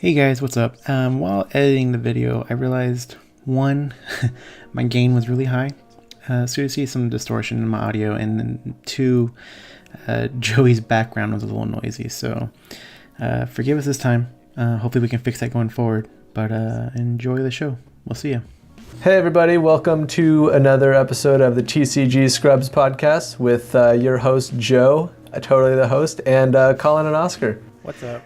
Hey guys, what's up? While editing the video, I realized one, my gain was really high, so you see some distortion in my audio, and then two, Joey's background was a little noisy, so forgive us this time. Hopefully we can fix that going forward, but enjoy the show. We'll see you. Hey everybody, welcome to another episode of the TcgScrubs podcast with your host Joe, totally the host, and Colin and Oscar. What's up?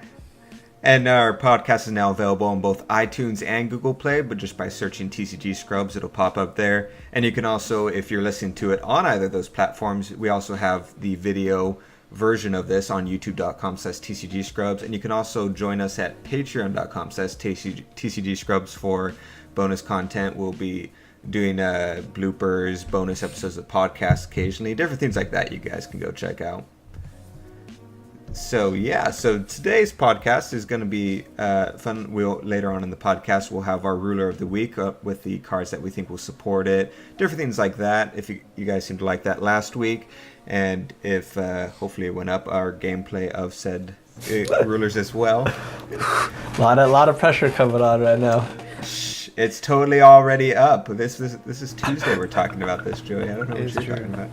And our podcast is now available on both iTunes and Google Play, but just by searching TcgScrubs, it'll pop up there. And you can also, if you're listening to it on either of those platforms, we also have the video version of this on youtube.com/TcgScrubs. And you can also join us at patreon.com/TcgScrubs for bonus content. We'll be doing bloopers, bonus episodes of podcasts occasionally, different things like that you guys can go check out. So today's podcast is going to be fun. Later on in the podcast, we'll have our ruler of the week up with the cards that we think will support it, different things like that. If you guys seem to like that last week, and if hopefully it went up, our gameplay of said rulers as well. A lot of pressure coming on right now. It's totally already up. This is Tuesday. We're talking about this, Joey. I don't know what you're talking about.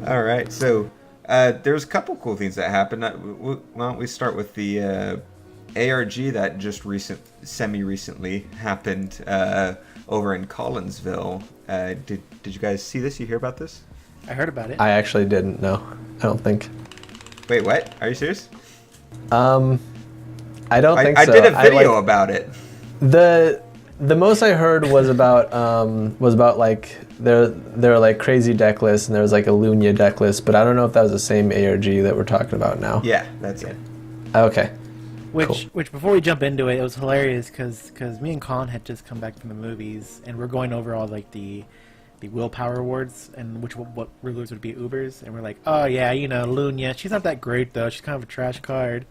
All right, so. There's a couple cool things that happened. Why don't we start with the ARG that just semi-recently happened over in Colinsville. Did you guys see this? You hear about this? I heard about it. I actually didn't know. I don't think. Wait, what? Are you serious? I don't think so. I did a video about it. The most I heard was about like there were like crazy deck lists, and there was like a Lunia deck list, but I don't know if that was the same ARG that we're talking about now. Yeah, that's it. Okay. Which before we jump into it, it was hilarious because me and Colin had just come back from the movies, and we're going over all like the willpower awards and what rulers would be Ubers, and we're like, oh yeah, Lunia, she's not that great though, she's kind of a trash card.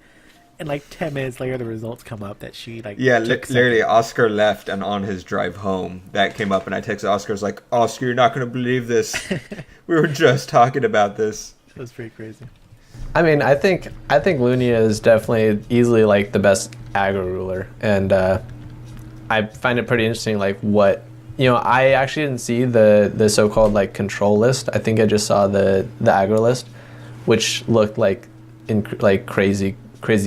And like 10 minutes later, the results come up that she like. Yeah, literally, Oscar left, and on his drive home, that came up, and I texted Oscar. I was like, Oscar, you're not gonna believe this. We were just talking about this. It was pretty crazy. I mean, I think Lunia is definitely easily like the best aggro ruler, and I find it pretty interesting. Like what I actually didn't see the so-called like control list. I think I just saw the aggro list, which looked like crazy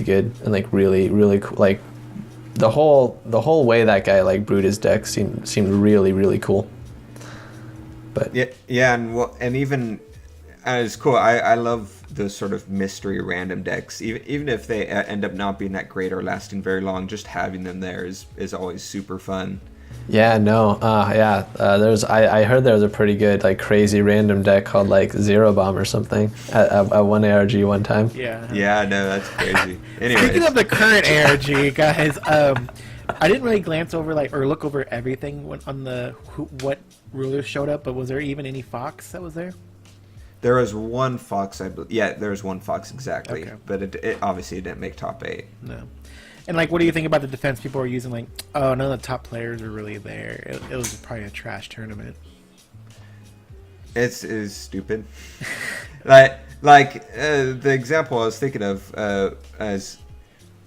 good and like really cool. Like the whole way that guy like brewed his deck seemed really cool. But yeah, and even it's cool. I love those sort of mystery random decks, even if they end up not being that great or lasting very long. Just having them there is always super fun. Yeah, no, I heard there was a pretty good like crazy random deck called like Zero Bomb or something at one ARG one time. Yeah, no, that's crazy. Anyways. Speaking of the current ARG, guys, I didn't really glance over or look over everything on what rulers showed up, but was there even any Fox that was there? There was one Fox, I believe. Yeah, there was one Fox exactly, okay. But it obviously didn't make top 8. No. And like, what do you think about the defense people are using? Like, oh, none of the top players are really there. It was probably a trash tournament. It's stupid. the example I was thinking of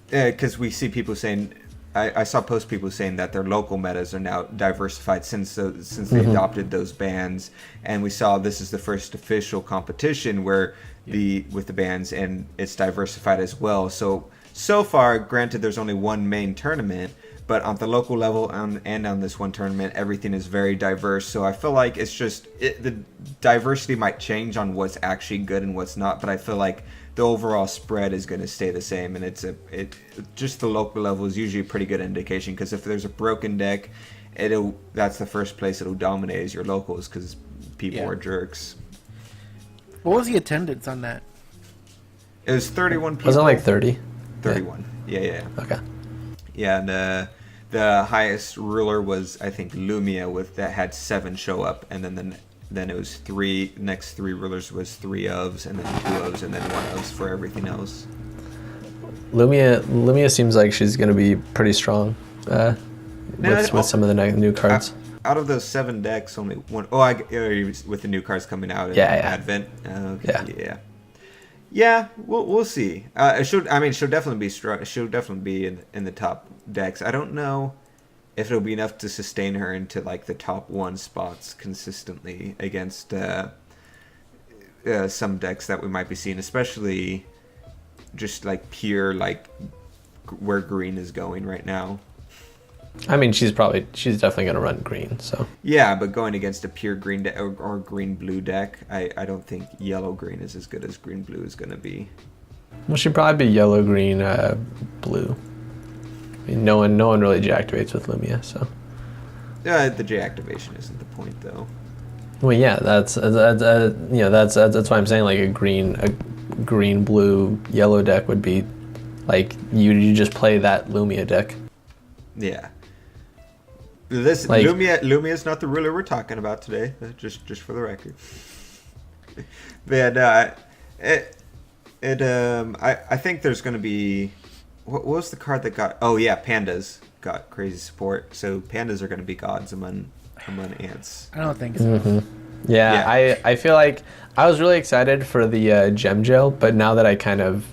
because we see people saying, I saw people saying that their local metas are now diversified since they adopted those bans, and we saw this is the first official competition where with the bans, and it's diversified as well. So far, granted, there's only one main tournament, but on the local level and on this one tournament, everything is very diverse. So I feel like it's just the diversity might change on what's actually good and what's not, but I feel like the overall spread is going to stay the same, and just the local level is usually a pretty good indication, because if there's a broken deck, that's the first place it'll dominate is your locals, because people are jerks. What was the attendance on that? It was 31 people. Was it like 30? 31. Yeah. Okay. Yeah, and the highest ruler was, I think, Lumia that had 7 show up, and then it was 3. Next 3 rulers was 3 ofs, and then 2 ofs, and then 1 ofs for everything else. Lumia seems like she's going to be pretty strong with some of the new cards. Out of those 7 decks, only one. With the new cards coming out in Advent. Yeah. Yeah, we'll see. She'll definitely be strong. She'll definitely be in the top decks. I don't know if it'll be enough to sustain her into like the top 1 spots consistently against some decks that we might be seeing, especially just like pure like where green is going right now. I mean, she's definitely going to run green. So yeah, but going against a pure green deck or green blue deck, I don't think yellow green is as good as green blue is going to be. Well, she'd probably be yellow green blue. I mean, no one really deactivates with Lumia, so. The deactivation isn't the point though. Well, yeah, that's why I'm saying like a green blue yellow deck would be like you just play that Lumia deck. Yeah. This like, Lumia is not the ruler we're talking about today. Just for the record. But I think there's going to be what was the card that got? Oh yeah, pandas got crazy support. So pandas are going to be gods among ants. I don't think so. Mm-hmm. Yeah, I feel like I was really excited for the gem gel, but now that I kind of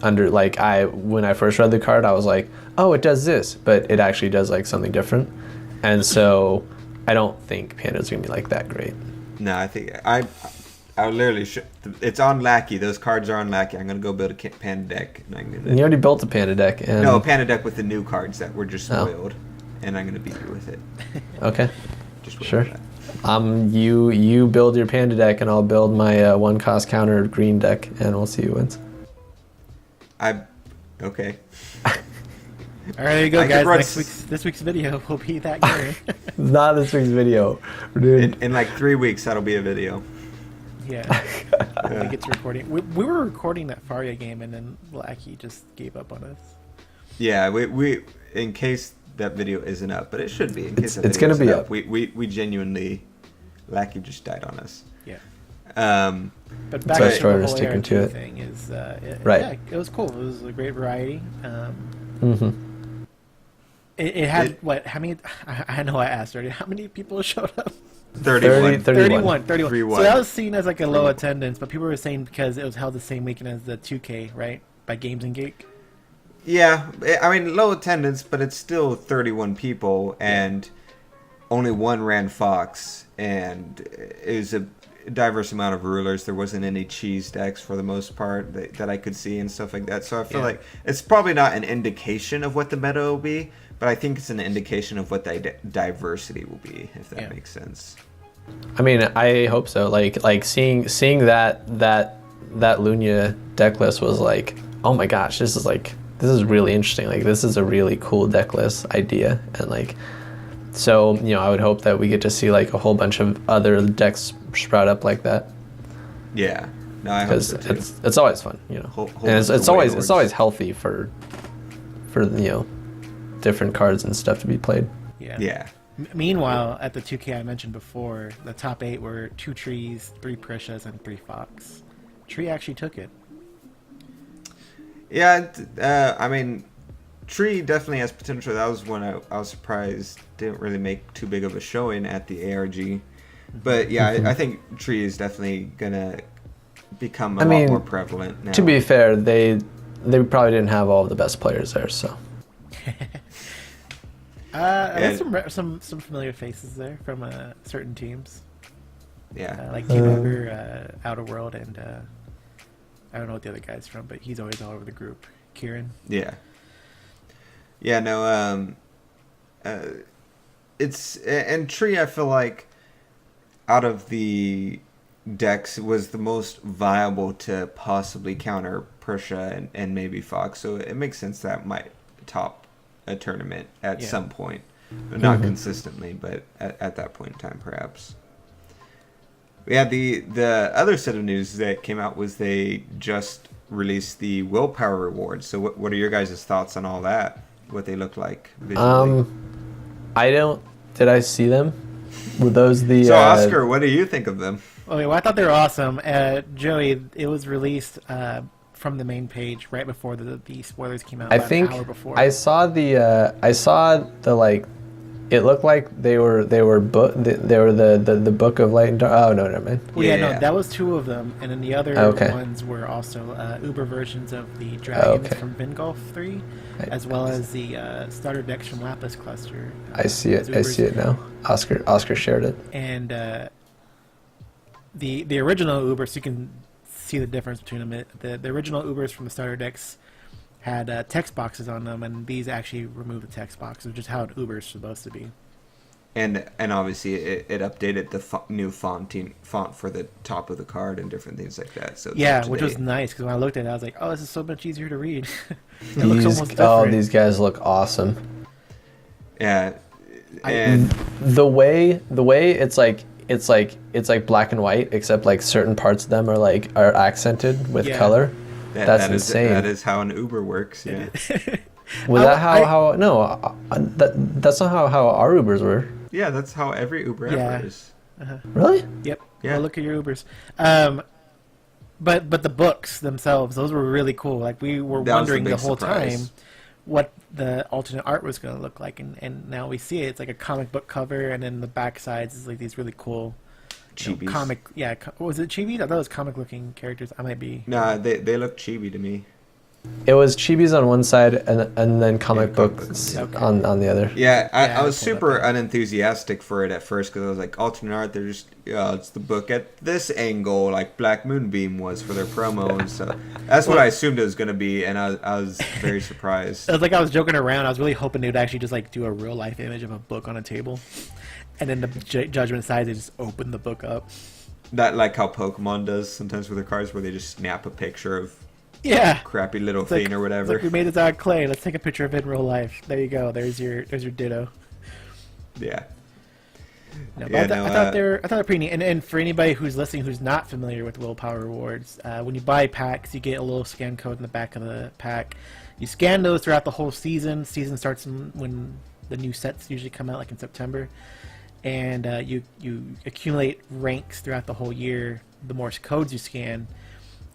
when I first read the card, I was like, oh, it does this, but it actually does like something different. And so I don't think Panda's going to be like that great. No, I think I literally it's on Lackey. Those cards are on Lackey. I'm going to go build a Panda deck. And you already built a Panda deck. And... No, a Panda deck with the new cards that were just spoiled. And I'm going to beat you with it. Okay. Just sure. You build your Panda deck and I'll build my 1-cost counter green deck and we'll see who wins. Okay. All right, there you go, guys. This week's video will be that game. Not this week's video, dude. In like 3 weeks, that'll be a video. Yeah. When it gets recording. We were recording that Faria game, and then Lackey just gave up on us. Yeah, we in case that video isn't up, but it should be. In case it's gonna be up. We genuinely, Lackey just died on us. Yeah. But back to the whole ARG thing is, right. Yeah, it was cool. It was a great variety. Mm-hmm. It had what? How many? I know I asked already. How many people showed up? 31. 31. So that was seen as like a low attendance, but people were saying because it was held the same weekend as the 2K, right? By Games and Geek. Yeah, I mean low attendance, but it's still 31 people, and only one ran Fox, and it was a diverse amount of rulers. There wasn't any cheese decks for the most part that I could see and stuff like that. So I feel like it's probably not an indication of what the meta will be, but I think it's an indication of what the diversity will be, if that makes sense. I mean, I hope so. Like seeing that Lunia deck list was like, oh my gosh, this is really interesting. Like this is a really cool deck list idea, and like, so I would hope that we get to see like a whole bunch of other decks sprout up like that. Yeah, no, I hope so too. It's always fun, whole and it's always healthy for different cards and stuff to be played. Yeah. Meanwhile, at the 2K I mentioned before, the top 8 were 2 trees, 3 Prishas, and 3 Fox. Tree actually took it. Yeah, I mean, Tree definitely has potential. That was one I was surprised didn't really make too big of a showing at the ARG. But yeah, I think Tree is definitely gonna become a lot more prevalent now. To be fair, they probably didn't have all of the best players there, so. There's some familiar faces there from certain teams. Yeah, like Team Ogre, Outer World, and I don't know what the other guy's from, but he's always all over the group. Kieran. Yeah. Yeah. No. It's and Tree. I feel like out of the decks was the most viable to possibly counter Prussia and maybe Fox. So it makes sense that might top a tournament at some point, not consistently, but at that point in time, perhaps. Yeah, the other set of news that came out was they just released the willpower rewards. So what are your guys' thoughts on all that? What they look like visually? Did I see them? Were those the? So Oscar, what do you think of them? Okay, well I thought they were awesome. Joey, it was released from the main page right before the spoilers came out. I think an hour before. I saw the like it looked like they were they were the book of light and dark. Oh no, never mind. Well, yeah, Yeah. no, that was two of them, and then the other Okay. ones were also Uber versions of the dragons Okay. from Vingolf 3, as well as the starter decks from Lapis Cluster. I see it. as I Ubers. see it now. Oscar shared it. And the original Ubers, so you can see the difference between them. The original Ubers from the starter decks had text boxes on them, and these actually remove the text box, which is how an Uber is supposed to be. And obviously it updated the new font for the top of the card and different things like that. So it's Yeah, up to which date. was nice, because when I looked at it, I was like, oh, this is so much easier to read. It looks almost different. These guys look awesome. Yeah, and The way it's like black and white, except like certain parts of them are accented with Yeah. color. That's that is- insane. that is how an Uber works. Yeah. Was that I- how no? That's not how our Ubers were. Yeah, that's how every Uber Yeah. ever is. Really? Yep. Yeah. Well, look at your Ubers. But the books themselves, those were really cool. Like, we were That was the wondering the big whole surprise. time what the alternate art was going to look like, and now we see it. It's like a comic book cover, and then the back sides is like these really cool Chibis. comic. Yeah, was it chibi? I thought it was comic-looking characters. I might be. Nah, they look chibi to me. It was chibis on one side and then comic Yeah, comic books books. Okay. on the other. Yeah, Yeah, I was I pulled super up unenthusiastic for it at first because I was like, alternate art, they're just, it's the book at this angle, like Black Moonbeam was for their promo. And so that's what I assumed it was going to be, and I was very surprised. It was like I was joking around. I was really hoping they would actually just like do a real life image of a book on a table, and then the judgment side they just open the book up. That like how Pokemon does sometimes with their cards, where they just snap a picture of Yeah. crappy little It's thing like, or it's whatever. like we made this out of clay. Let's take a picture of it in real life. There you go. There's your ditto. Yeah. No, but Yeah, I no, thought they're pretty neat. And for anybody who's listening who's not familiar with Willpower Rewards, when you buy packs, you get a little scan code in the back of the pack. You scan those throughout the whole season. Season starts when the new sets usually come out, like in September. And you accumulate ranks throughout the whole year. The more codes you scan,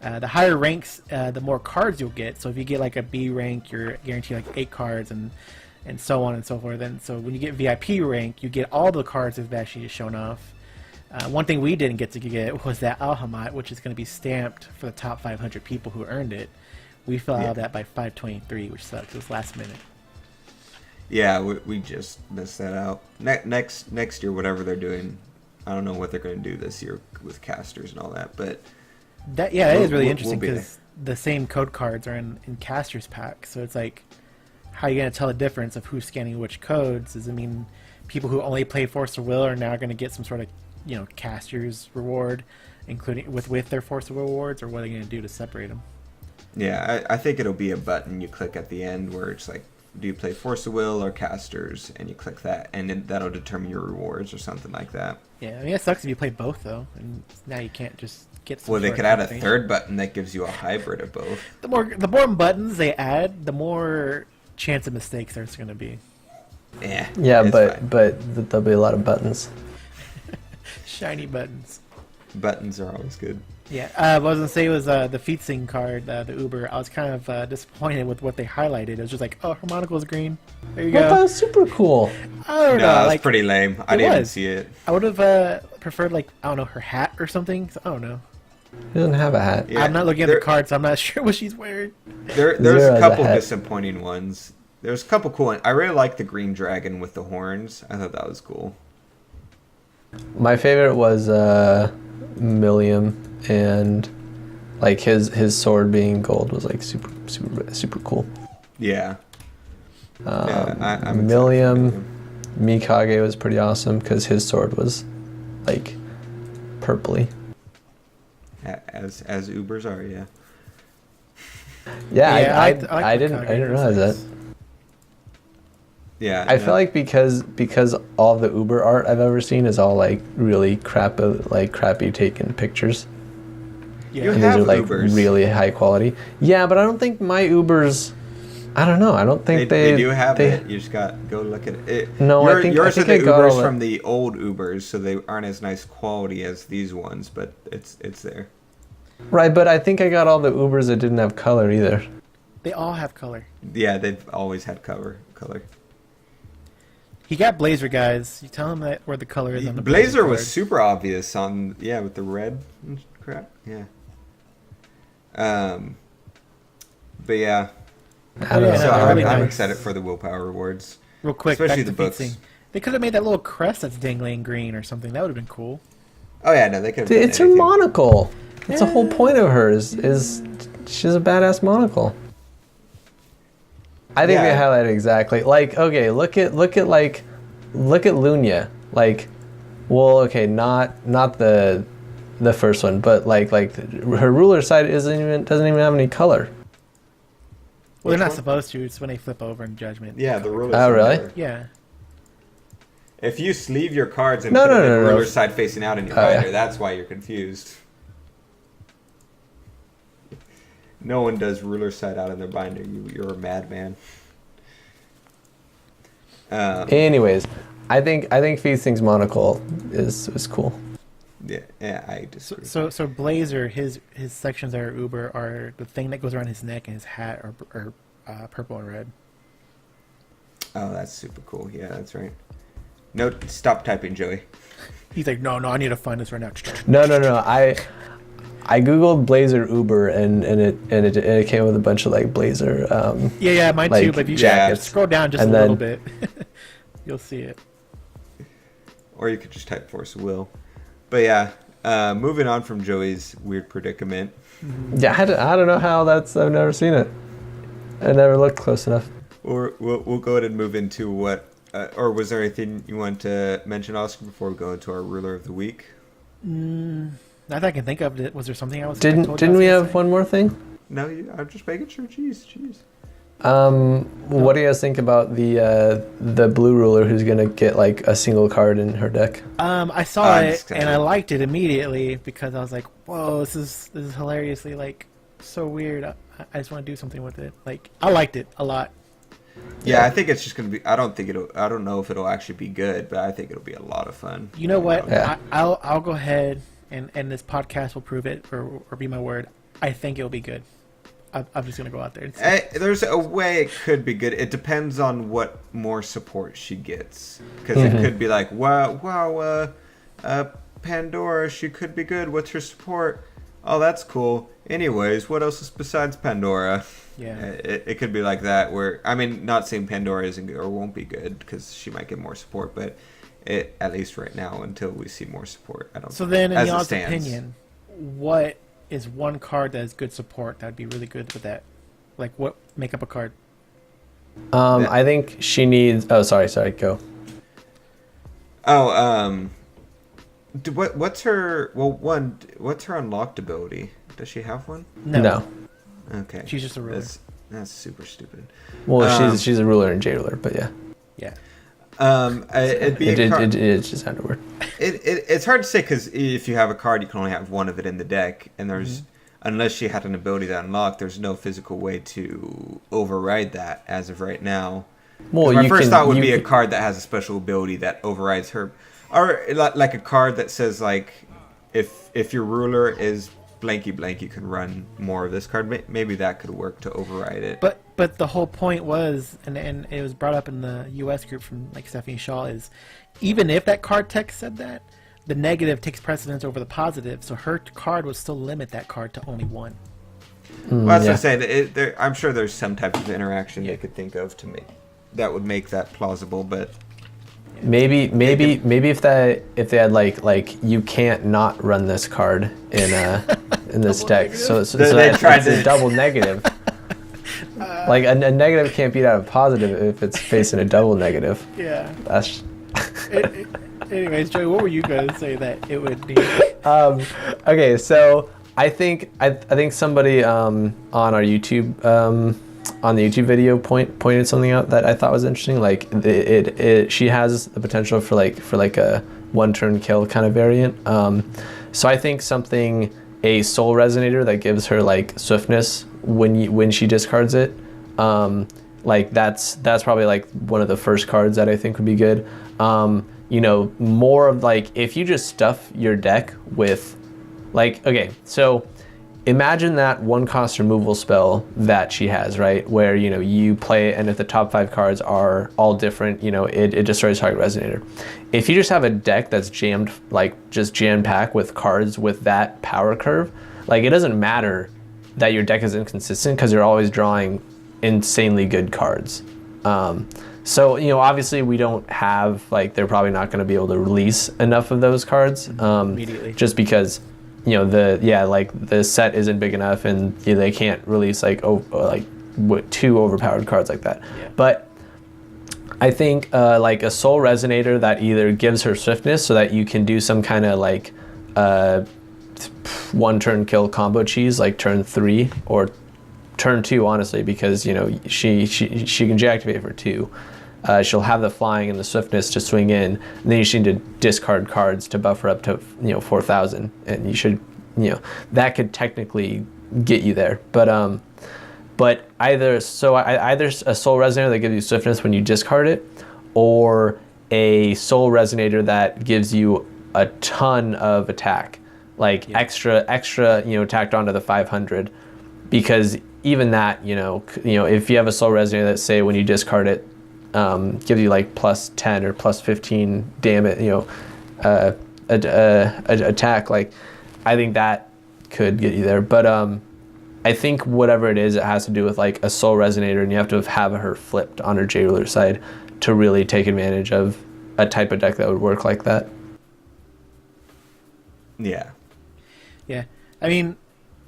the higher ranks, the more cards you'll get. So if you get like a B rank, you're guaranteed like 8 cards, and so on and so forth. And so when you get VIP rank, you get all the cards that have actually shown off. One thing we didn't get to get was that Alhamat, which is going to be stamped for the top 500 people who earned it. We fell out of that by 523, which sucks. It was last minute. Yeah, we just missed that out. Next year, whatever they're doing, I don't know what they're going to do this year with casters and all that, but That is really we'll interesting be there. because the same code cards are in Caster's pack. So it's like, how are you going to tell the difference of who's scanning which codes? Does it mean people who only play Force of Will are now going to get some sort of, Caster's reward, including with their Force of Will rewards, or what are they going to do to separate them? yeah, I think it'll be a button you click at the end where it's like, do you play Force of Will or casters? And you click that, and then that'll determine your rewards or something like that. Yeah, I mean, it sucks if you play both, though, and now you can't just get some Well, they sort could of add a information. third button that gives you a hybrid of both. The more buttons they add, the more chance of mistakes there's going to be. Yeah, Yeah, it's fine. but there'll be a lot of buttons. Shiny buttons. Buttons are always good. Yeah, what I was gonna say was the feet sing card, the Uber. I was kind of disappointed with what they highlighted. It was just like, oh, her monocle's green. There you Well, that go. was super cool. I don't No, know. that's Like, pretty lame. I it didn't even was. see it. I would have preferred, like, I don't know, her hat or something. So, I don't know. He doesn't have a hat. Yeah, I'm not looking at there- the card, so I'm not sure what she's wearing. There's Zero a has couple a hat. disappointing ones. There's a couple cool ones. I really like the green dragon with the horns. I thought that was cool. My favorite was Milliam, and like his sword being gold was like super cool. Yeah. Yeah, I'm excited for Milliam, Mikage was pretty awesome because his sword was like purpley. As Ubers are, yeah. Yeah, I liked didn't Mikage. realize that. Yeah. I feel like because all of the Uber art I've ever seen is all like really crappy taken pictures. You Yeah. And have these are like Ubers. really high quality. Yeah, but I don't think my Ubers. I don't know. I don't think they do have it. You just got go look at it. No, I think yours I are the got all Ubers the- from the old Ubers, so they aren't as nice quality as these ones, but it's there. Right, but I think I got all the Ubers that didn't have color either. They all have color. Yeah, they've always had color. He got Blazer, guys. You tell him that where the color is on the Blazer card. was super obvious on with the red and crap. Yeah. But yeah. I don't know. So really I'm nice. excited for the willpower rewards. Real quick, especially back to the books. fencing. They could have made that little crest that's dangling green or something. That would have been cool. Oh yeah, no, they could have Dude, done it's her anything. monocle. That's the whole point of her is she's a badass monocle. I think they Yeah. highlighted exactly. Like, okay, look at Lunia. Like, well, okay, not the first one, but like her ruler side doesn't even have any color. Well, they're not one? supposed to. It's when they flip over in Judgment. Yeah, the ruler. Oh, really? Yeah. If you sleeve your cards and No, put no, the no, no. ruler side facing out in your Oh, yeah. binder, that's why you're confused. No one does ruler side out in their binder. You're a madman. Anyways, I think Feasting's monocle is cool. Yeah, I disagree. So Blazer, his sections that are Uber are the thing that goes around his neck and his hat are purple and red. Oh, that's super cool. Yeah, that's right. No, stop typing, Joey. He's like, no, I need to find this right now. No. I googled Blazer Uber and it came with a bunch of like Blazer. Yeah, mine like too. But if you jackets. scroll down just And a little then- bit, you'll see it. Or you could just type Force of Will. But yeah, moving on from Joey's weird predicament. Yeah, I don't know how that's. I've never seen it. I never looked close enough. Or we'll go ahead and move into what. Or was there anything you want to mention, Oscar, before we go into our ruler of the week? Not that I can think of it. Was there something I was? I Didn't told you I was we gonna have say? one more thing? No, I'm just making sure. Jeez. What do you guys think about the blue ruler who's gonna get like a single card in her deck? I saw I'm it excited. and I liked it immediately because I was like, "Whoa, this is hilariously like so weird." I just want to do something with it. Like, I liked it a lot. Yeah, I think it's just gonna be. I don't know if it'll actually be good, but I think it'll be a lot of fun. You know what? Yeah. I'll go ahead and this podcast will prove it or be my word. I think it'll be good. I'm just gonna go out there and say. There's a way it could be good. It depends on what more support she gets, because it could be like, wow, Pandora, she could be good. What's her support? Oh, that's cool. Anyways, what else is besides Pandora? Yeah. It could be like that. Where I mean, not saying Pandora isn't good or won't be good, because she might get more support, but at least right now, until we see more support, I don't. So then, in as it y'all's stands. opinion, what is one card that has good support that would be really good with that? Like, what make up a card? I think she needs. Oh, sorry, go. Oh, what's her? Well, what's her unlocked ability? Does she have one? No. Okay. She's just a ruler. That's super stupid. Well, she's a ruler and J ruler, but yeah. Yeah. It'd be a card. It just sounded weird. It's hard to say, because if you have a card, you can only have one of it in the deck, and there's unless she had an ability to unlock, there's no physical way to override that as of right now. Well, My first thought would be a card that has a special ability that overrides her, or like a card that says like, if your ruler is blanky blank, you can run more of this card. Maybe that could work to override it. But the whole point was, and it was brought up in the U.S. group from like Stephanie Shaw, is even if that card text said that, the negative takes precedence over the positive, so her card would still limit that card to only one. Well, that's what I'm saying. I'm sure there's some type of interaction they could think of to make that would make that plausible, but maybe if they had like you can't not run this card in this deck, so They tried it's a to- double negative. Like a negative can't beat out a positive if it's facing a double negative. Yeah. That's Anyways, Joey, what were you going to say that it would need? okay. So I think somebody on our YouTube on the YouTube video pointed something out that I thought was interesting. Like she has the potential for like a one turn kill kind of variant. So I think a soul resonator that gives her like swiftness when she discards it. Like that's probably like one of the first cards that I think would be good. More of like if you just stuff your deck with like, okay, so imagine that one cost removal spell that she has, right? Where, you know, you play it and if the top 5 cards are all different, you know, it destroys target resonator. If you just have a deck that's jammed, like just jam-packed with cards with that power curve, like it doesn't matter that your deck is inconsistent because you're always drawing insanely good cards. So, you know, obviously we don't have, like, they're probably not going to be able to release enough of those cards Immediately. just because, you know, the set isn't big enough and you know, they can't release like 2 overpowered cards like that. Yeah. But I think like a Soul Resonator that either gives her swiftness so that you can do some kind of like 1 turn kill combo cheese like turn 3 or turn 2, honestly, because you know she can deactivate for 2. She'll have the flying and the swiftness to swing in, and then you just need to discard cards to buffer up to 4,000, and you should, you know, that could technically get you there. But either a Soul Resonator that gives you swiftness when you discard it, or a Soul Resonator that gives you a ton of attack, like extra, you know, tacked onto the 500, because even that, you know, if you have a Soul Resonator that, say, when you discard it, gives you like plus 10 or plus 15 damage, you know, attack, like, I think that could get you there. But I think whatever it is, it has to do with like a Soul Resonator, and you have to have her flipped on her J Ruler side to really take advantage of a type of deck that would work like that. Yeah. Yeah. I mean,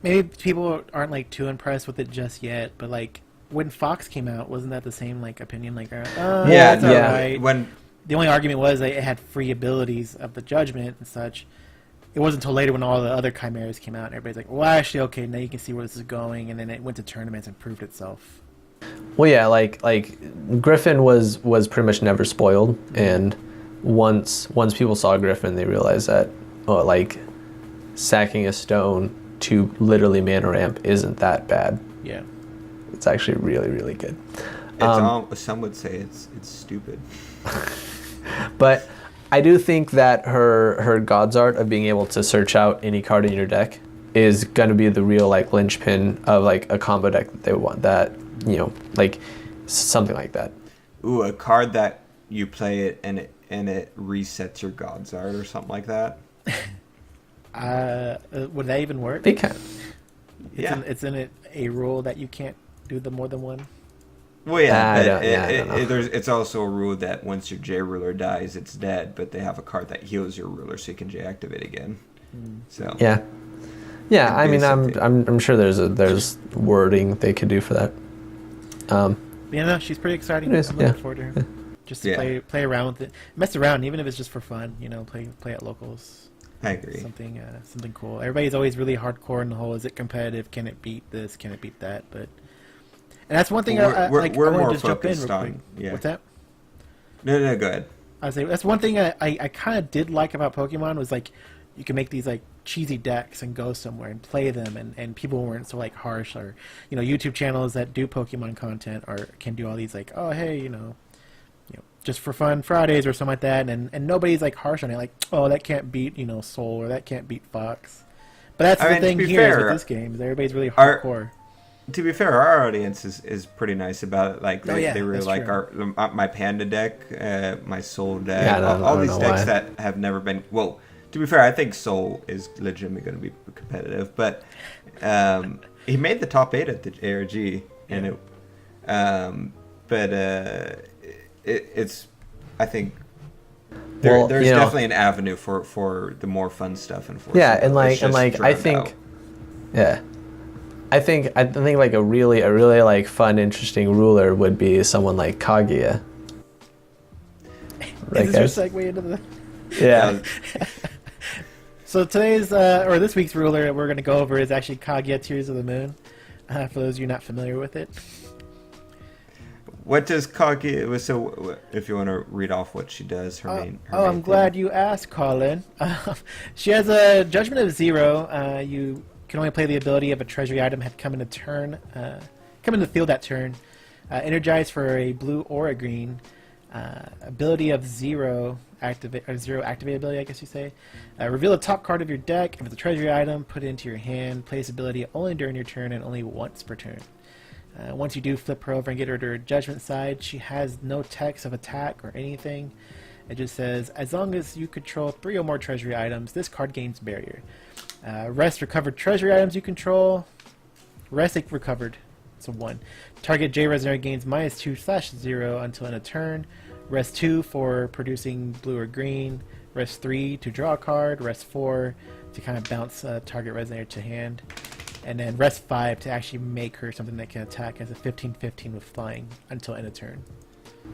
maybe people aren't like too impressed with it just yet, but like when Fox came out, wasn't that the same like opinion? Like, yeah, it's all right. When the only argument was that it had free abilities of the Judgment and such. It wasn't until later when all the other Chimeras came out, and everybody's like, well, actually, okay, now you can see where this is going, and then it went to tournaments and proved itself. Well, yeah, like Griffin was pretty much never spoiled, and once people saw Griffin, they realized that, oh, like, sacking a stone to literally mana ramp isn't that bad. Yeah. It's actually really, really good. Some would say it's stupid. But I do think that her God's Art of being able to search out any card in your deck is going to be the real like linchpin of like a combo deck that they want. That, you know, like something like that. Ooh, a card that you play it and it resets your God's Art or something like that. Would that even work? They can. It's in it a rule that you can't do the more than one. Well, yeah, I don't know. It's also a rule that once your J Ruler dies, it's dead. But they have a card that heals your ruler, so you can J activate again. So yeah. I mean, I'm sure there's wording they could do for that. Yeah, no, she's pretty exciting. It is, I'm looking forward to her. Just to play around with it, mess around, even if it's just for fun. You know, play at locals. I agree. Something cool. Everybody's always really hardcore in the whole, is it competitive? Can it beat this? Can it beat that? But and that's one thing we're more just jump in focused real on. quick. Yeah. What's that? No, go ahead. I would say that's one thing I kind of did like about Pokemon was like you can make these like cheesy decks and go somewhere and play them, and people weren't so like harsh, or you know, YouTube channels that do Pokemon content or can do all these like, oh hey, you know, just for fun Fridays or something like that, and nobody's like harsh on it, like, oh, that can't beat, you know, Soul, or that can't beat Fox. But that's the thing here with this game, is everybody's really hardcore. To be fair, our audience is pretty nice about it. Like they really like true. my Panda deck, my Soul deck, all these decks that have never been. Well, to be fair, I think Soul is legitimately going to be competitive, but he made the top 8 at the ARG, and it's I think there's definitely an avenue for the more fun stuff and I think I think like a really like fun, interesting ruler would be someone like Kaguya. Is this your segue into the? Yeah. So today's or this week's ruler that we're going to go over is actually Kaguya Tears of the Moon. For those of you not familiar with it. What does Kaguya? So, if you want to read off what she does, her main. I'm glad you asked, Colin. She has a Judgment of 0. You can only play the ability of a treasury item had come in the field that turn. Energize for a blue or a green. Ability of zero activate ability, I guess you say. Reveal the top card of your deck. If it's a treasury item, put it into your hand. Play this ability only during your turn and only once per turn. Once you do flip her over and get her to her judgment side, she has no text of attack or anything. It just says, as long as you control 3 or more treasury items, this card gains barrier. Rest recovered treasury items you control. Rest recovered. So 1. Target J Resonator gains -2/0 until end of turn. Rest 2 for producing blue or green. Rest 3 to draw a card. Rest 4 to kind of bounce target Resonator to hand. And then rest 5 to actually make her something that can attack as a 15/15 with flying until end of turn.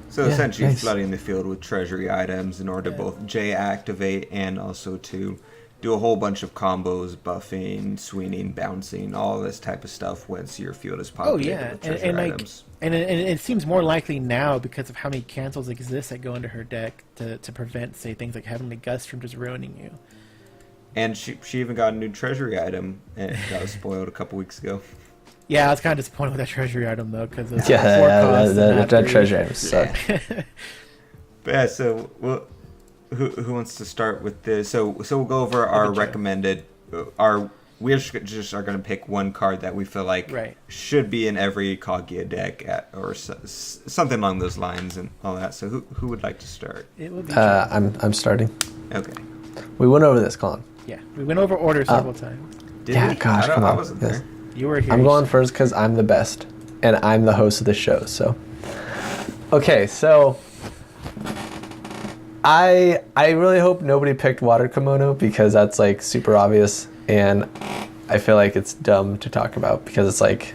So essentially flooding the field with treasury items in order to both J activate and also to do a whole bunch of combos, buffing, swinging, bouncing, all this type of stuff once your field is populated with treasury items. And it seems more likely now because of how many cancels exist that go into her deck to prevent, say, things like Heavenly Gust from just ruining you. And she even got a new treasury item, and that was spoiled a couple weeks ago. Yeah, I was kind of disappointed with that treasury item, though, because of that treasury item sucked. But yeah, so who wants to start with this? So we'll go over our recommended. We just are going to pick one card that we feel like should be in every Kaguya deck, or something along those lines, and all that. So who would like to start? It would be I'm starting. Okay. We went over this, Colin. Yeah, we went over orders several times. Gosh, come on. I wasn't there. You were here. I'm going first because I'm the best, and I'm the host of the show. So, okay, so I really hope nobody picked water kimono because that's like super obvious, and I feel like it's dumb to talk about because it's like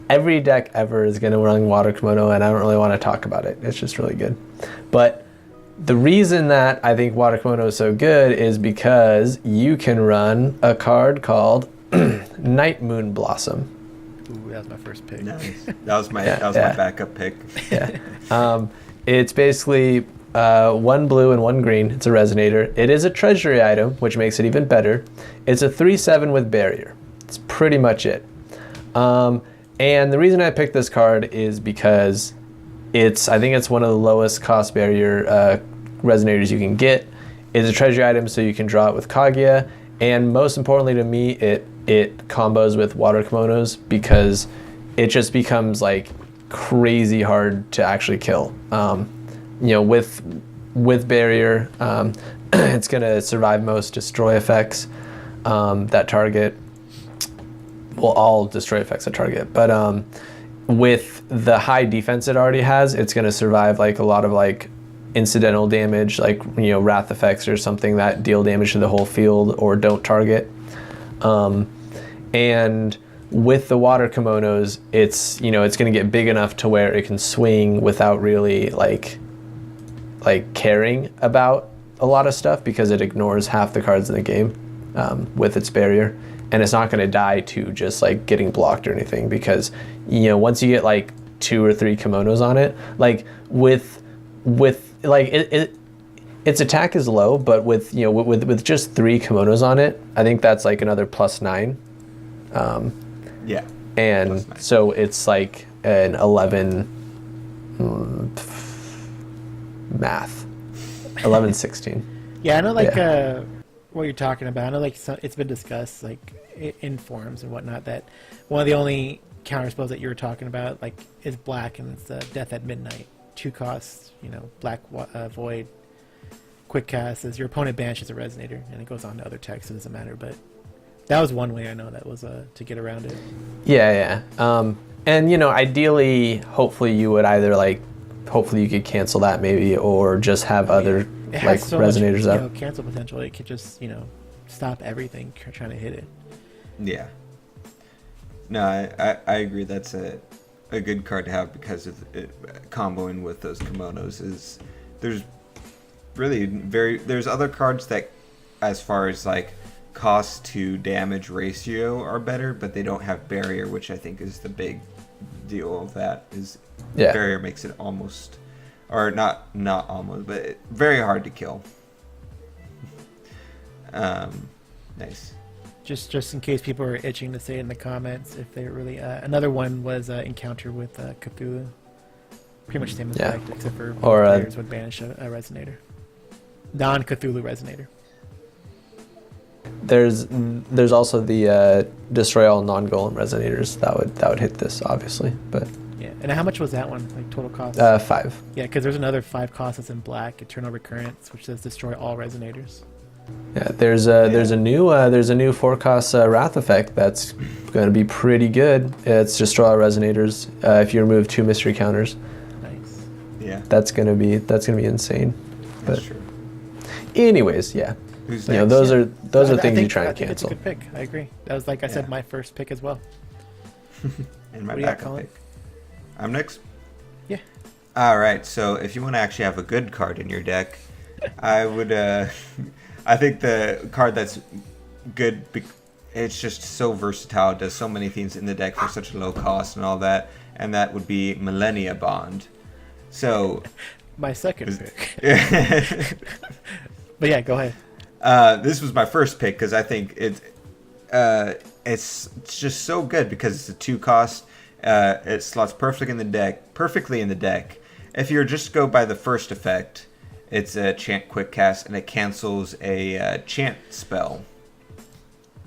every deck ever is going to run water kimono, and I don't really want to talk about it. It's just really good, but the reason that I think water kimono is so good is because you can run a card called Night Moon Blossom. Ooh, that was my first pick. Nice. That was my backup pick. Yeah. It's basically 1 blue and 1 green. It's a resonator. It is a treasury item, which makes it even better. It's a 3/7 with barrier. It's pretty much it. And the reason I picked this card is because I think it's one of the lowest cost barrier resonators you can get. It's a treasury item, so you can draw it with Kaguya, and most importantly to me, it combos with water kimonos because it just becomes like crazy hard to actually kill. With barrier, it's gonna survive most destroy effects that target. Well, all destroy effects that target, but with the high defense it already has, it's going to survive like a lot of like incidental damage, like wrath effects or something that deal damage to the whole field or don't target. And with the water kimonos, it's it's going to get big enough to where it can swing without really like caring about a lot of stuff because it ignores half the cards in the game with its barrier. And it's not going to die to just like getting blocked or anything because once you get like 2 or 3 kimonos on it, like with like its attack is low, but with with just 3 kimonos on it, I think that's like another +9. Yeah. And +9. So it's like an 11 math, 11, 16. Yeah, I know what you're talking about. I know it's been discussed like in forums and whatnot that one of the only counter spells that you were talking about is black, and it's Death at Midnight. 2 costs, black void, quick cast as your opponent banishes a resonator, and it goes on to other texts. It doesn't matter, but that was one way I know that was to get around it. Yeah. And ideally, hopefully you would either hopefully you could cancel that maybe, or just have other resonators up. Cancel potential. It could just stop everything trying to hit it. Yeah. No, I agree. That's a good card to have because of comboing with those kimonos. There's other cards that, as far as cost to damage ratio, are better, but they don't have barrier, which I think is the big deal of that. Barrier makes it almost, or not almost, but very hard to kill. Nice. Just in case people are itching to say it in the comments, if they really another one was Encounter with Cthulhu. Pretty much the same Yeah. effect, except for Or, players would banish a resonator. Non-Cthulhu resonator. There's also the destroy all non-golem resonators that would hit this obviously, but Yeah. And how much was that one? Like total cost? 5. Yeah, because there's another 5 cost that's in black, Eternal Recurrence, which says destroy all resonators. Yeah, there's a new 4 cost wrath effect that's going to be pretty good. It's destroy all resonators if you remove 2 mystery counters. Nice. Yeah, That's gonna be insane. that's But true. anyways, yeah. Who's You know, next? those are I things you think- try I and think cancel. It's a good pick. I agree. That was, like I said, Yeah. my first pick as well. And my What do you got, backup Colin? pick. I'm next. Yeah. All right. So if you want to actually have a good card in your deck, I would. I think the card that's good. It's just so versatile. It does so many things in the deck for such a low cost and all that. And that would be Millennia Bond. So. My second pick. But yeah, go ahead. This was my first pick because I think it's just so good because it's a 2 cost. It slots perfectly in the deck. If you just go by the first effect, it's a chant quick cast and it cancels a chant spell.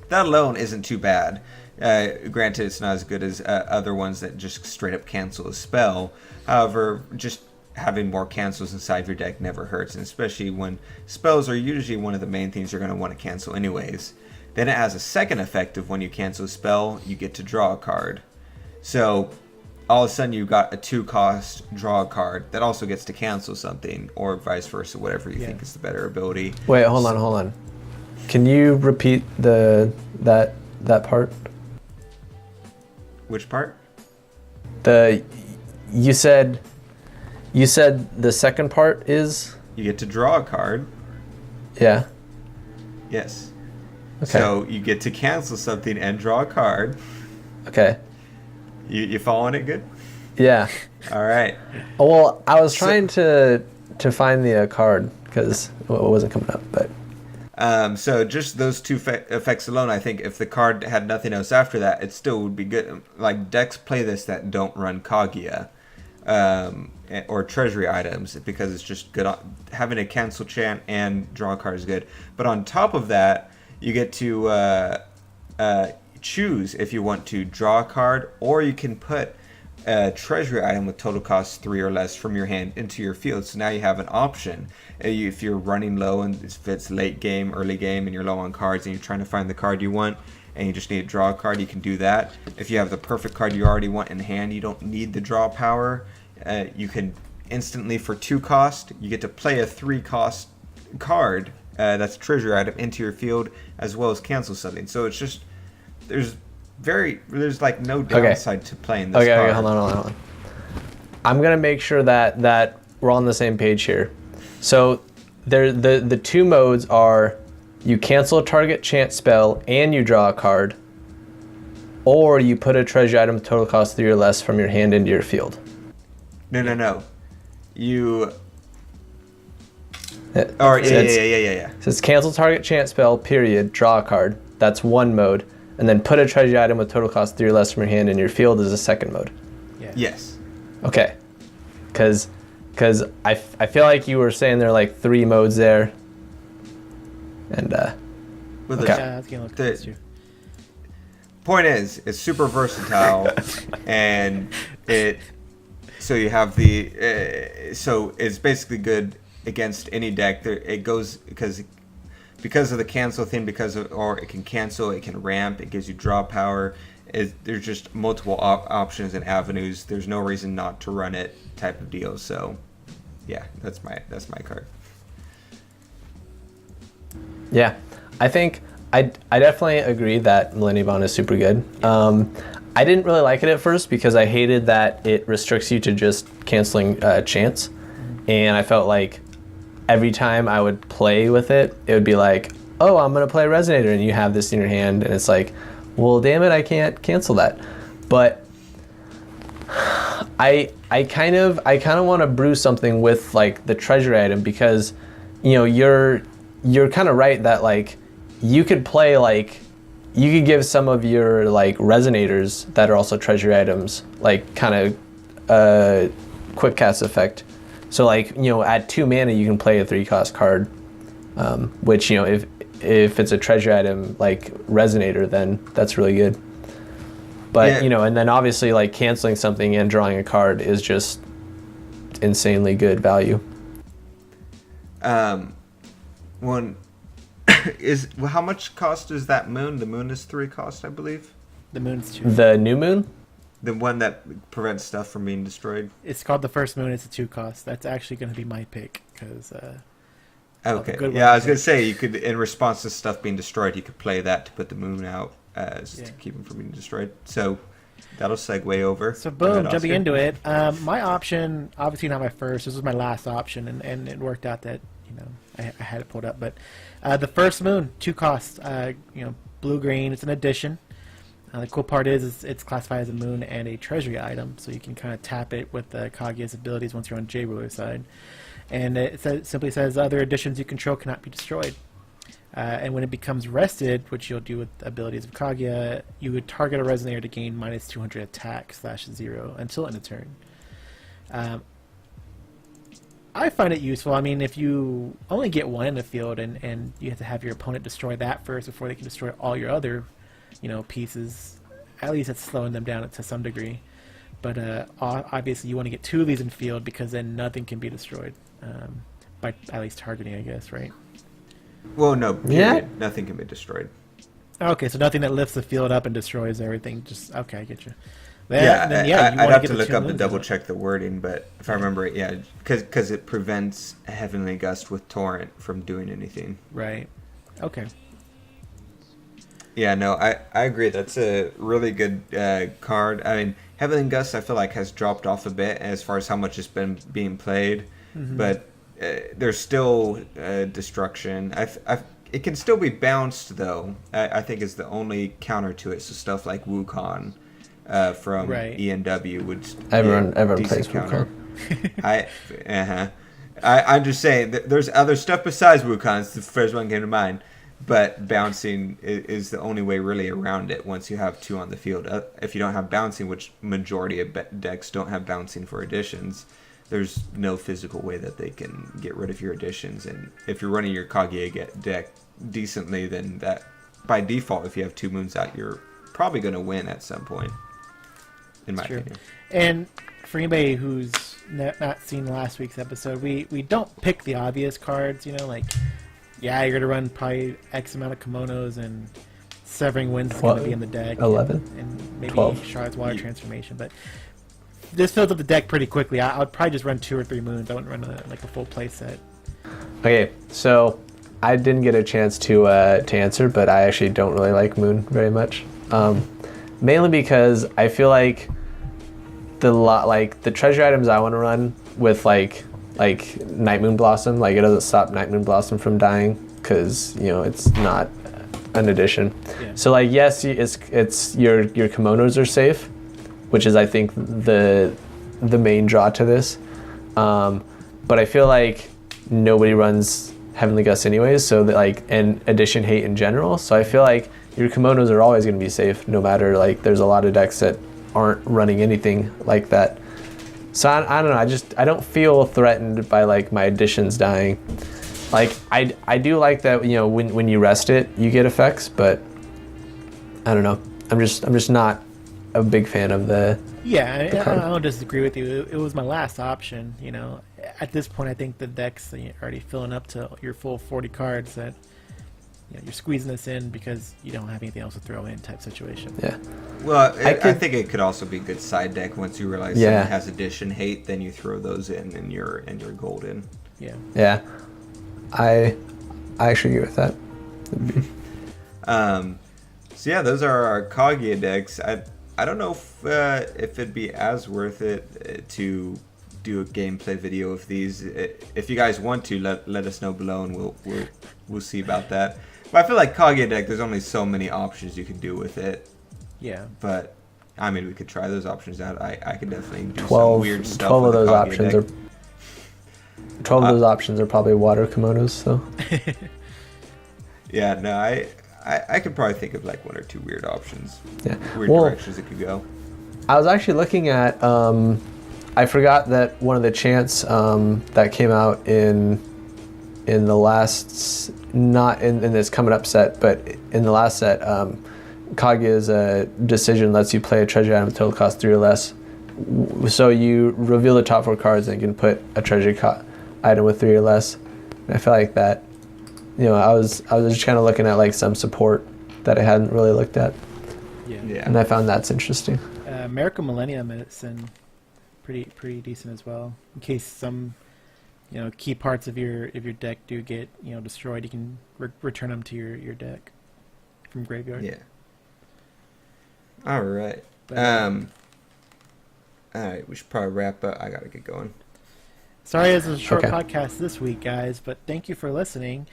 That alone isn't too bad. Granted, it's not as good as other ones that just straight up cancel a spell. However, just having more cancels inside your deck never hurts, and especially when spells are usually one of the main things you're going to want to cancel anyways. Then it has a second effect of when you cancel a spell, you get to draw a card. So all of a sudden you've got a 2 cost draw a card that also gets to cancel something, or vice versa, whatever you think is the better ability. Wait, hold on. Can you repeat that part? Which part? You said the second part is? You get to draw a card. Yeah. Yes. Okay. So you get to cancel something and draw a card. Okay. You following it good? Yeah. All right. Oh, well, I was trying to find the card because it wasn't coming up, but. So just those 2 effects alone, I think if the card had nothing else after that, it still would be good. Like decks play this that don't run Kaguya or treasury items because it's just good. Having a cancel chant and draw a card is good. But on top of that, you get to choose if you want to draw a card, or you can put a treasury item with total cost 3 or less from your hand into your field. So now you have an option. If you're running low and if it's late game, early game, and you're low on cards and you're trying to find the card you want and you just need to draw a card, you can do that. If you have the perfect card you already want in hand, you don't need the draw power. You can instantly, for 2 cost, you get to play a 3 cost card that's a treasury item into your field, as well as cancel something. So it's just there's like no downside to playing this card. Okay, hold on. I'm gonna make sure that we're on the same page here. So the 2 modes are you cancel a target chant spell and you draw a card, or you put a treasure item with total cost 3 or less from your hand into your field. No. You. Yeah. Or yeah. So it's cancel target chant spell, period, draw a card. That's one mode. And then put a treasure item with total cost 3 or less from your hand in your field is a second mode. Yeah. Yes. Okay. Because I feel like you were saying there are like 3 modes there. And, Well, Okay. Yeah, I was gonna look The- at this too. Point is, it's super versatile, and so you have so it's basically good against any deck. It goes because of the cancel thing, or it can cancel, it can ramp, it gives you draw power. There's just multiple options and avenues. There's no reason not to run it, type of deal. So, yeah, that's my card. yeah, I think I definitely agree that Millennium Bond is super good. I didn't really like it at first because I hated that it restricts you to just canceling chants. And I felt like every time I would play with it, it would be like, oh, I'm going to play Resonator, and you have this in your hand, and it's like, well, damn it, I can't cancel that. But I kind of want to brew something with like the treasure item because, you know, you're kind of right that like you could play like you could give some of your like resonators that are also treasure items like kind of quick cast effect. So like, at 2 mana you can play a 3-cost card, which if it's a treasure item like Resonator, then that's really good. But and then obviously like canceling something and drawing a card is just insanely good value. One is how much cost is that moon? The moon is 3 cost, I believe. The moon's 2. The new moon? The one that prevents stuff from being destroyed. It's called the first moon. It's a 2 cost. That's actually going to be my pick because. Okay. Yeah, I was gonna say you could, in response to stuff being destroyed, you could play that to put the moon out to keep them from being destroyed. So that'll segue over. So boom, jumping into it. My option, obviously not my first. This was my last option, and it worked out that I had it pulled up. But the first moon, 2 costs. Blue green. It's an addition. The cool part is it's classified as a moon and a treasury item, so you can kind of tap it with Kaguya's abilities once you're on J Ruler side. And it simply says other additions you control cannot be destroyed. And when it becomes rested, which you'll do with abilities of Kaguya, you would target a Resonator to gain minus 200 attack /0 until end of turn. I find it useful. I mean, if you only get one in the field and you have to have your opponent destroy that first before they can destroy all your other pieces, at least it's slowing them down to some degree. But obviously you want to get 2 of these in field because then nothing can be destroyed by at least targeting, I guess, right? Well, no, period. Nothing can be destroyed. Okay, so nothing that lifts the field up and destroys everything. Just okay, I get you. I'd have to look up and double check the wording, but if I remember it, because it prevents Heavenly Gust with Torrent from doing anything. Right. Okay. Yeah, no, I agree. That's a really good card. I mean, Heavenly Gust, I feel like, has dropped off a bit as far as how much it's been being played, but there's still destruction. It can still be bounced, though. I think is the only counter to it. So stuff like Wukong from ENW would everyone plays Wukong. I'm just saying that there's other stuff besides Wukong. It's the first one came to mind. But bouncing is the only way really around it once you have 2 on the field. If you don't have bouncing, which majority of decks don't have bouncing for additions, there's no physical way that they can get rid of your additions. And if you're running your Kaguya deck decently, then that by default, if you have 2 moons out, you're probably going to win at some point, in my opinion. And for anybody who's not seen last week's episode, we don't pick the obvious cards, like... Yeah, you're going to run probably X amount of kimonos, and Severing Winds is going to be in the deck. 11. And maybe 12. Shard's Water Transformation. But this fills up the deck pretty quickly. I would probably just run 2 or 3 moons. I wouldn't run a full play set. Okay, so I didn't get a chance to answer, but I actually don't really like Moon very much. Mainly because I feel like the treasure items I want to run with like Night Moon Blossom, like it doesn't stop Night Moon Blossom from dying because it's not an addition. Yeah. So like yes, it's your kimonos are safe, which is I think the main draw to this. But I feel like nobody runs Heavenly Gust anyways, so that and addition hate in general. So I feel like your kimonos are always going to be safe, no matter there's a lot of decks that aren't running anything like that. So I don't know. I don't feel threatened by my additions dying. I do like that when you rest it you get effects, but I don't know. I'm just not a big fan of the. Yeah, I don't disagree with you. It was my last option. At this point I think the deck's already filling up to your full 40 cards that. You're squeezing this in because you don't have anything else to throw in type situation. Yeah. Well, I think it could also be a good side deck once you realize someone has addition hate, then you throw those in and you're golden. Yeah. Yeah. I actually agree with that. So yeah, those are our Kaguya decks. I don't know if it'd be as worth it to do a gameplay video of these. If you guys want to, let us know below, and we'll see about that. But I feel like Kaguya deck, there's only so many options you can do with it. Yeah. But I mean, we could try those options out. I could definitely do some weird stuff. 12 with of those Kaguya options deck. 12 of those options are probably water kimonos. So. Yeah. No, I could probably think of 1 or 2 weird options. Yeah. Weird directions it could go. I was actually looking at I forgot that one of the chants that came out in the last, not in this coming up set, but in the last set, Kaguya's decision lets you play a treasure item with total cost 3 or less. So you reveal the top 4 cards and you can put a treasure item with 3 or less. And I feel like that, you know, I was just kind of looking at like some support that I hadn't really looked at. Yeah. And I found that's interesting. Miracle Millennium Medicine, pretty decent as well. In case some, you know, key parts of your deck do get, you know, destroyed, you can return them to your deck from graveyard. Yeah. All right. But, all right, we should probably wrap up. I gotta get going. Sorry it's a short podcast this week, guys, but thank you for listening.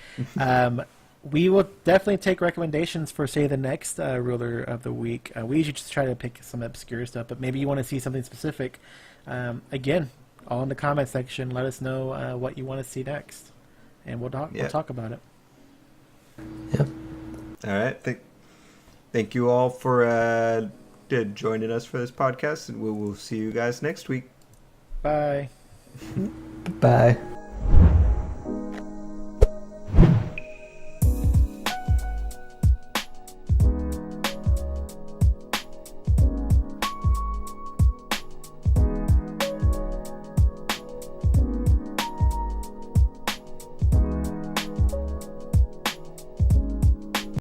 We will definitely take recommendations for, say, the next ruler of the week. We usually just try to pick some obscure stuff, but maybe you want to see something specific. Again, all in the comment section. Let us know what you want to see next, and we'll talk about it. Yep. All right. Thank you all for joining us for this podcast, and we will see you guys next week. Bye. Bye.